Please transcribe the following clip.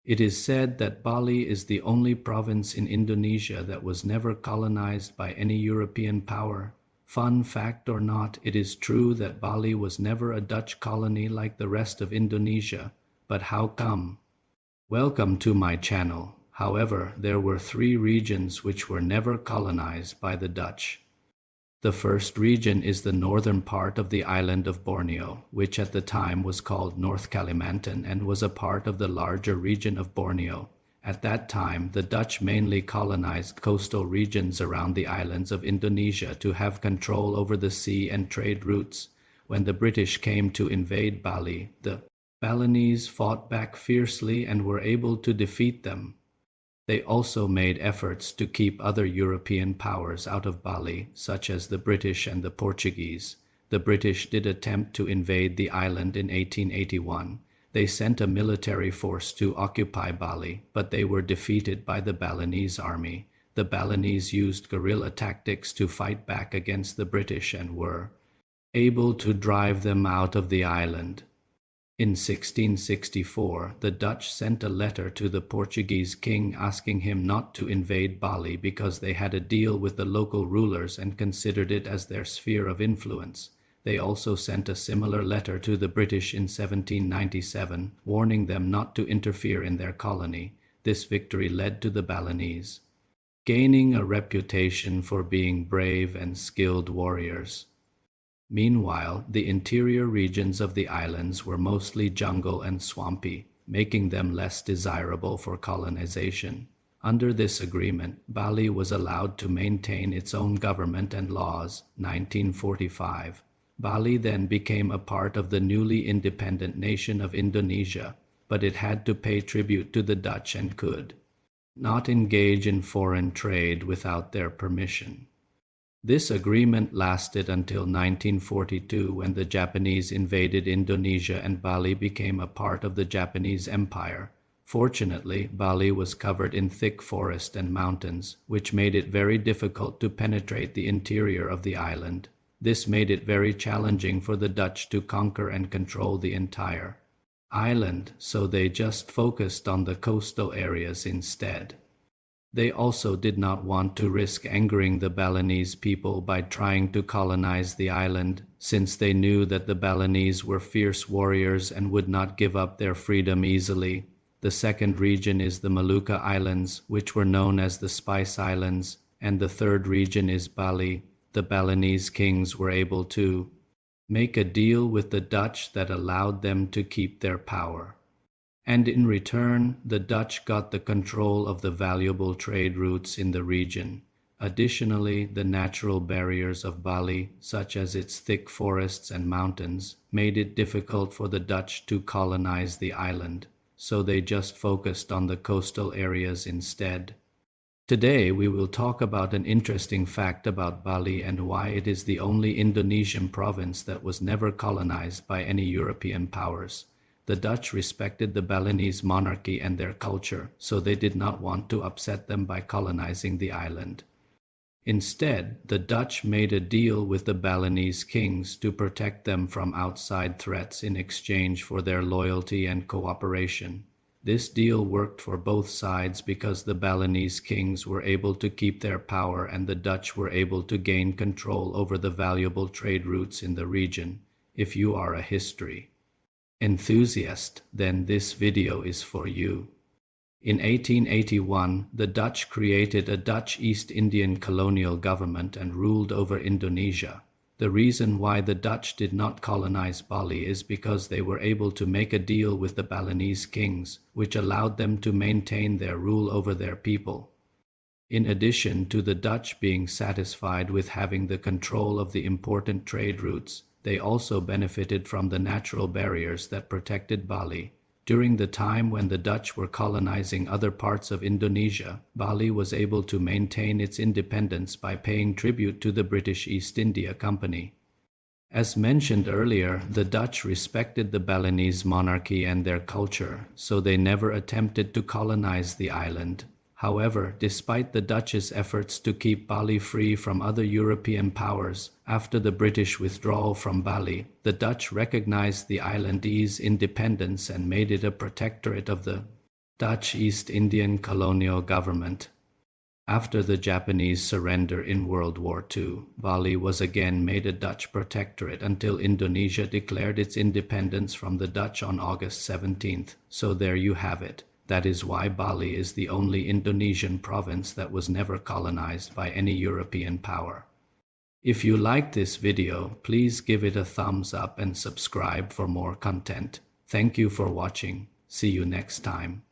It is said that Bali is the only province in Indonesia that was never colonized by any European power. Fun fact or not, it is true that Bali was never a Dutch colony like the rest of Indonesia. But how come? Welcome to my channel. However, there were three regions which were never colonized by the Dutch. The first region is the northern part of the island of Borneo, which at the time was called North Kalimantan and was a part of the larger region of Borneo. At that time, the Dutch mainly colonized coastal regions around the islands of Indonesia to have control over the sea and trade routes. When the British came to invade Bali, the Balinese fought back fiercely and were able to defeat them. They also made efforts to keep other European powers out of Bali, such as the British and the Portuguese. The British did attempt to invade the island in 1881. They sent a military force to occupy Bali, but they were defeated by the Balinese army. The Balinese used guerrilla tactics to fight back against the British and were able to drive them out of the island. In 1664, the Dutch sent a letter to the Portuguese king asking him not to invade Bali because they had a deal with the local rulers and considered it as their sphere of influence. They also sent a similar letter to the British in 1797, warning them not to interfere in their colony. This victory led to the Balinese gaining a reputation for being brave and skilled warriors. Meanwhile, the interior regions of the islands were mostly jungle and swampy, making them less desirable for colonization. Under this agreement, Bali was allowed to maintain its own government and laws. 1945. Bali then became a part of the newly independent nation of Indonesia, but it had to pay tribute to the Dutch and could not engage in foreign trade without their permission. This agreement lasted until 1942 when the Japanese invaded Indonesia and Bali became a part of the Japanese Empire. Fortunately, Bali was covered in thick forest and mountains, which made it very difficult to penetrate the interior of the island. This made it very challenging for the Dutch to conquer and control the entire island, so they just focused on the coastal areas instead. They also did not want to risk angering the Balinese people by trying to colonize the island, since they knew that the Balinese were fierce warriors and would not give up their freedom easily. The second region is the Molucca Islands, which were known as the Spice Islands, and the third region is Bali. The Balinese kings were able to make a deal with the Dutch that allowed them to keep their power. And in return, the Dutch got the control of the valuable trade routes in the region. Additionally, the natural barriers of Bali, such as its thick forests and mountains, made it difficult for the Dutch to colonize the island, so they just focused on the coastal areas instead. Today, we will talk about an interesting fact about Bali and why it is the only Indonesian province that was never colonized by any European powers. The Dutch respected the Balinese monarchy and their culture, so they did not want to upset them by colonizing the island. Instead, the Dutch made a deal with the Balinese kings to protect them from outside threats in exchange for their loyalty and cooperation. This deal worked for both sides because the Balinese kings were able to keep their power and the Dutch were able to gain control over the valuable trade routes in the region. If you are a history enthusiast, then this video is for you. In 1881, the Dutch created a Dutch East Indian colonial government and ruled over Indonesia. The reason why the Dutch did not colonize Bali is because they were able to make a deal with the Balinese kings, which allowed them to maintain their rule over their people. In addition to the Dutch being satisfied with having the control of the important trade routes, they also benefited from the natural barriers that protected Bali. During the time when the Dutch were colonizing other parts of Indonesia, Bali was able to maintain its independence by paying tribute to the British East India Company. As mentioned earlier, the Dutch respected the Balinese monarchy and their culture, so they never attempted to colonize the island. However, despite the Dutch's efforts to keep Bali free from other European powers, after the British withdrawal from Bali, the Dutch recognized the island's independence and made it a protectorate of the Dutch East Indian colonial government. After the Japanese surrender in World War II, Bali was again made a Dutch protectorate until Indonesia declared its independence from the Dutch on August 17th. So there you have it. That is why Bali is the only Indonesian province that was never colonized by any European power. If you liked this video, please give it a thumbs up and subscribe for more content. Thank you for watching. See you next time.